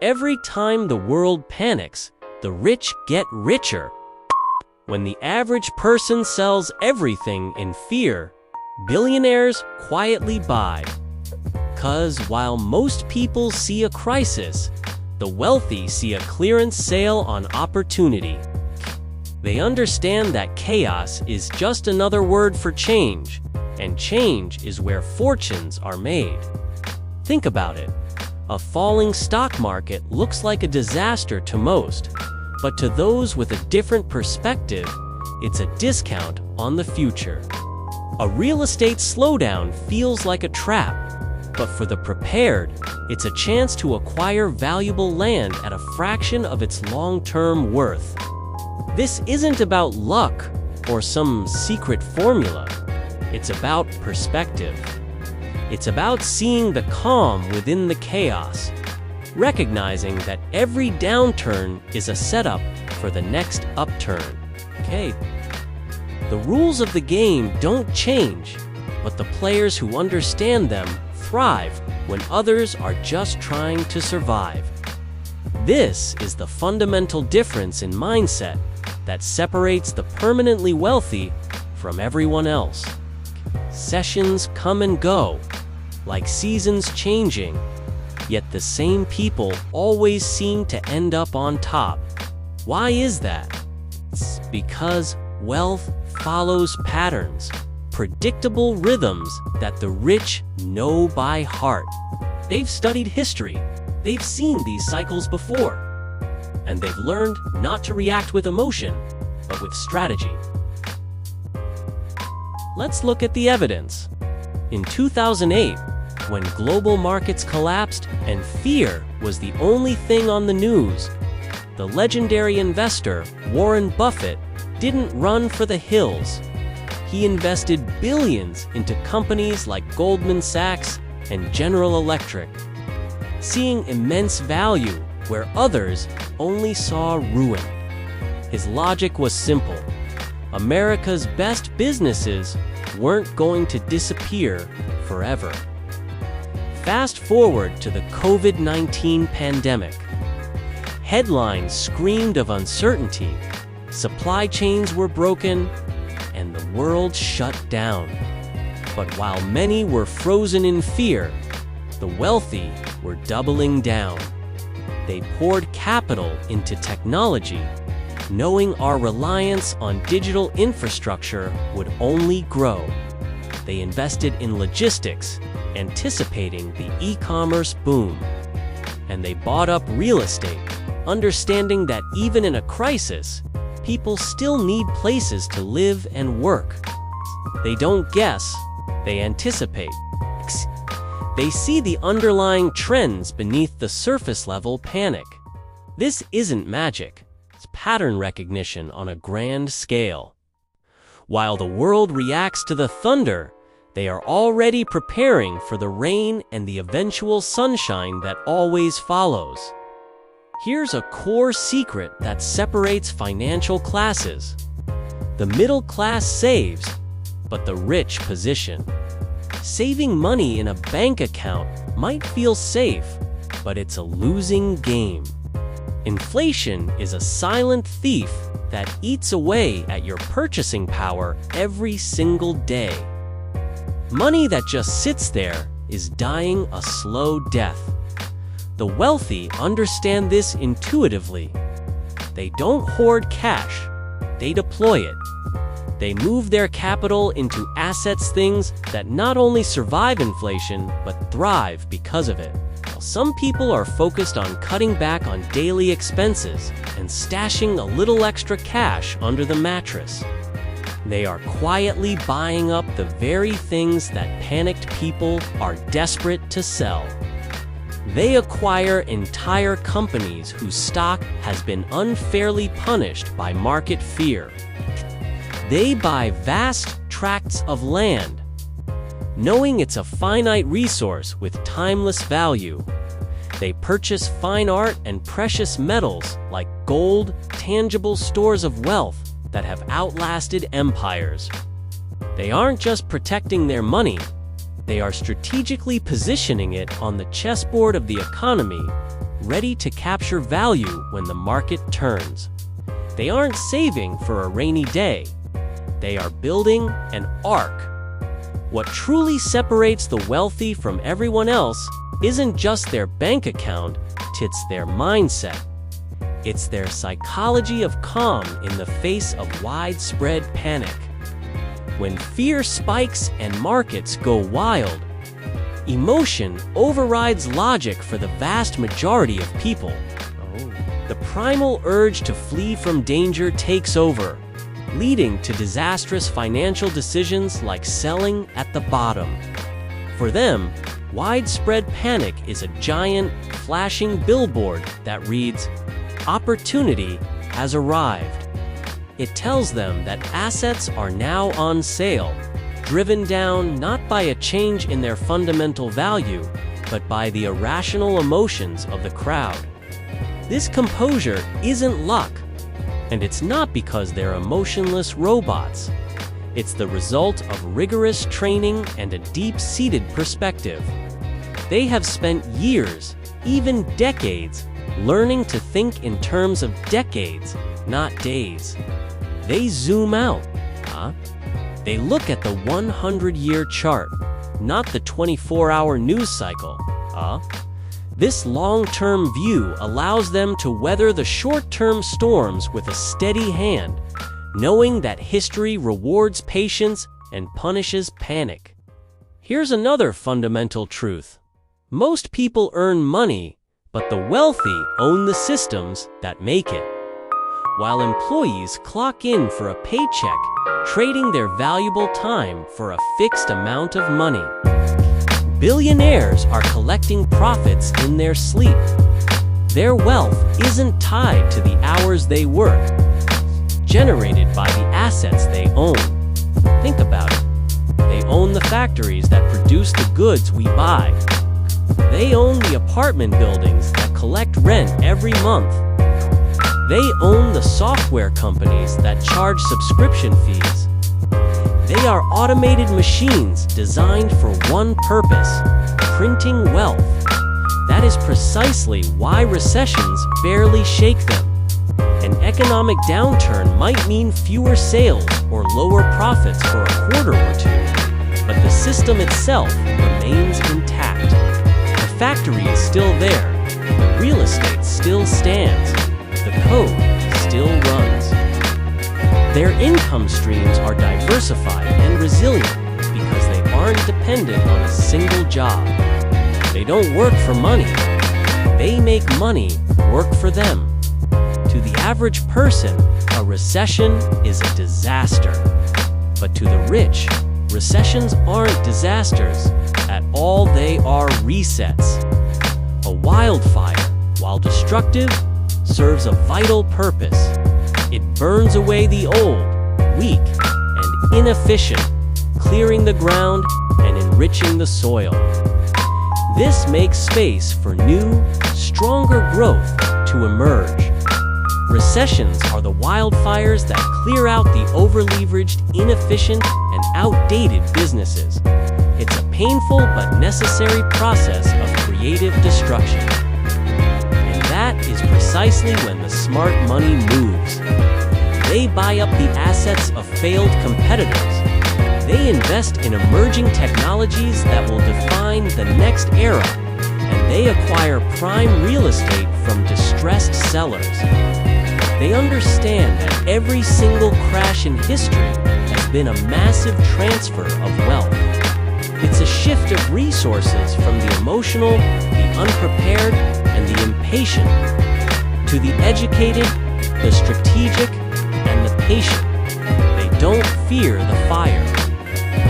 Every time the world panics, the rich get richer. When the average person sells everything in fear, billionaires quietly buy. 'Cause while most people see a crisis, the wealthy see a clearance sale on opportunity. They understand that chaos is just another word for change, and change is where fortunes are made. Think about it. A falling stock market looks like a disaster to most, but to those with a different perspective, it's a discount on the future. A real estate slowdown feels like a trap, but for the prepared, it's a chance to acquire valuable land at a fraction of its long-term worth. This isn't about luck or some secret formula. It's about perspective. It's about seeing the calm within the chaos, recognizing that every downturn is a setup for the next upturn. Okay. The rules of the game don't change, but the players who understand them thrive when others are just trying to survive. This is the fundamental difference in mindset that separates the permanently wealthy from everyone else. Sessions come and go, like seasons changing, yet the same people always seem to end up on top. Why is that? It's because wealth follows patterns, predictable rhythms that the rich know by heart. They've studied history, they've seen these cycles before, and they've learned not to react with emotion, but with strategy. Let's look at the evidence. In 2008, when global markets collapsed and fear was the only thing on the news, the legendary investor Warren Buffett didn't run for the hills. He invested billions into companies like Goldman Sachs and General Electric, seeing immense value where others only saw ruin. His logic was simple. America's best businesses weren't going to disappear forever. Fast forward to the COVID-19 pandemic. Headlines screamed of uncertainty, supply chains were broken, and the world shut down. But while many were frozen in fear, the wealthy were doubling down. They poured capital into technology, knowing our reliance on digital infrastructure would only grow. They invested in logistics, anticipating the e-commerce boom. And they bought up real estate, understanding that even in a crisis, people still need places to live and work. They don't guess, they anticipate. They see the underlying trends beneath the surface-level panic. This isn't magic. It's pattern recognition on a grand scale. While the world reacts to the thunder, they are already preparing for the rain and the eventual sunshine that always follows. Here's a core secret that separates financial classes. The middle class saves, but the rich position. Saving money in a bank account might feel safe, but it's a losing game. Inflation is a silent thief that eats away at your purchasing power every single day. Money that just sits there is dying a slow death. The wealthy understand this intuitively. They don't hoard cash, they deploy it. They move their capital into assets, things that not only survive inflation, but thrive because of it. While some people are focused on cutting back on daily expenses and stashing a little extra cash under the mattress, they are quietly buying up the very things that panicked people are desperate to sell. They acquire entire companies whose stock has been unfairly punished by market fear. They buy vast tracts of land, knowing it's a finite resource with timeless value. They purchase fine art and precious metals like gold, tangible stores of wealth that have outlasted empires. They aren't just protecting their money, they are strategically positioning it on the chessboard of the economy ready to capture value when the market turns. They aren't saving for a rainy day. They are building an ark. What truly separates the wealthy from everyone else isn't just their bank account, it's their mindset. It's their psychology of calm in the face of widespread panic. When fear spikes and markets go wild, emotion overrides logic for the vast majority of people. The primal urge to flee from danger takes over, leading to disastrous financial decisions like selling at the bottom. For them, widespread panic is a giant, flashing billboard that reads, "Opportunity has arrived." It tells them that assets are now on sale, driven down not by a change in their fundamental value, but by the irrational emotions of the crowd. This composure isn't luck, and it's not because they're emotionless robots. It's the result of rigorous training and a deep-seated perspective. They have spent years, even decades, learning to think in terms of decades, not days. They zoom out. They look at the 100-year chart, not the 24-hour news cycle. This long-term view allows them to weather the short-term storms with a steady hand, knowing that history rewards patience and punishes panic. Here's another fundamental truth. Most people earn money, but the wealthy own the systems that make it. While employees clock in for a paycheck, trading their valuable time for a fixed amount of money. Billionaires are collecting profits in their sleep. Their wealth isn't tied to the hours they work, generated by the assets they own. Think about it. They own the factories that produce the goods we buy. They own the apartment buildings that collect rent every month. They own the software companies that charge subscription fees. They are automated machines designed for one purpose: printing wealth. That is precisely why recessions barely shake them. An economic downturn might mean fewer sales or lower profits for a quarter or two, but the system itself remains intact. The factory is still there, the real estate still stands, the code still runs. Their income streams are diversified and resilient because they aren't dependent on a single job. They don't work for money. They make money work for them. To the average person, a recession is a disaster. But to the rich, recessions aren't disasters at all. They are resets. A wildfire, while destructive, serves a vital purpose. It burns away the old, weak, and inefficient, clearing the ground and enriching the soil. This makes space for new, stronger growth to emerge. Recessions are the wildfires that clear out the over-leveraged, inefficient, and outdated businesses. It's a painful but necessary process of creative destruction. And that is precisely when the smart money moves. They buy up the assets of failed competitors. They invest in emerging technologies that will define the next era, and they acquire prime real estate from distressed sellers. They understand that every single crash in history has been a massive transfer of wealth. It's a shift of resources from the emotional, the unprepared, and the impatient, to the educated, the strategic, and the patient. They don't fear the fire.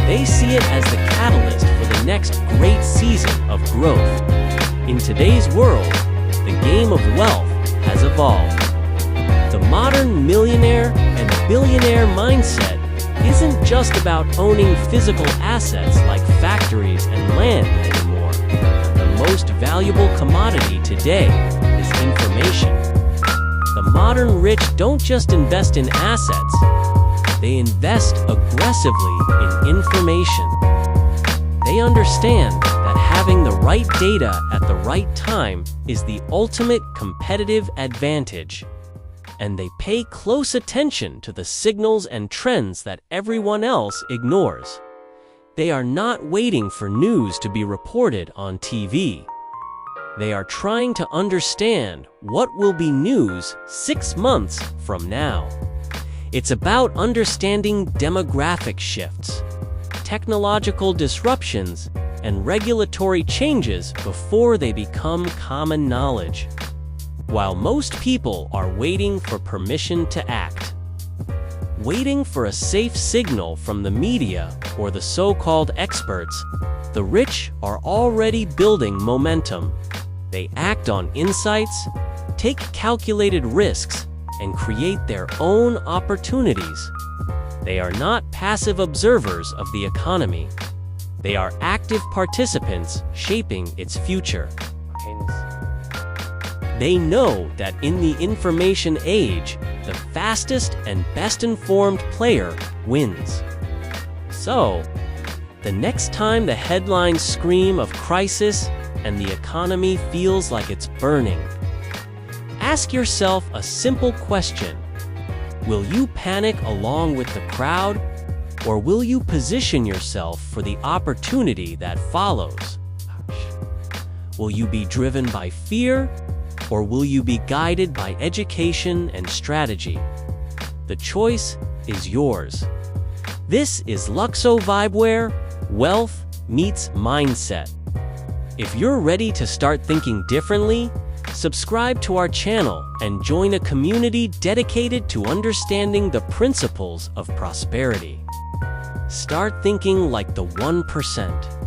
They see it as the catalyst for the next great season of growth. In today's world, the game of wealth has evolved. The modern millionaire and billionaire mindset isn't just about owning physical assets like factories and land anymore. The most valuable commodity today is information. The modern rich don't just invest in assets, they invest aggressively in information. They understand that having the right data at the right time is the ultimate competitive advantage. And they pay close attention to the signals and trends that everyone else ignores. They are not waiting for news to be reported on TV. They are trying to understand what will be news 6 months from now. It's about understanding demographic shifts, technological disruptions, and regulatory changes before they become common knowledge. While most people are waiting for permission to act, waiting for a safe signal from the media or the so-called experts, the rich are already building momentum. They act on insights, take calculated risks, and create their own opportunities. They are not passive observers of the economy. They are active participants shaping its future. They know that in the information age, the fastest and best-informed player wins. So, the next time the headlines scream of crisis and the economy feels like it's burning, ask yourself a simple question. Will you panic along with the crowd, or will you position yourself for the opportunity that follows? Will you be driven by fear, or will you be guided by education and strategy? The choice is yours. This is LUXOVIBE, where wealth meets mindset. If you're ready to start thinking differently, subscribe to our channel and join a community dedicated to understanding the principles of prosperity. Start thinking like the 1%.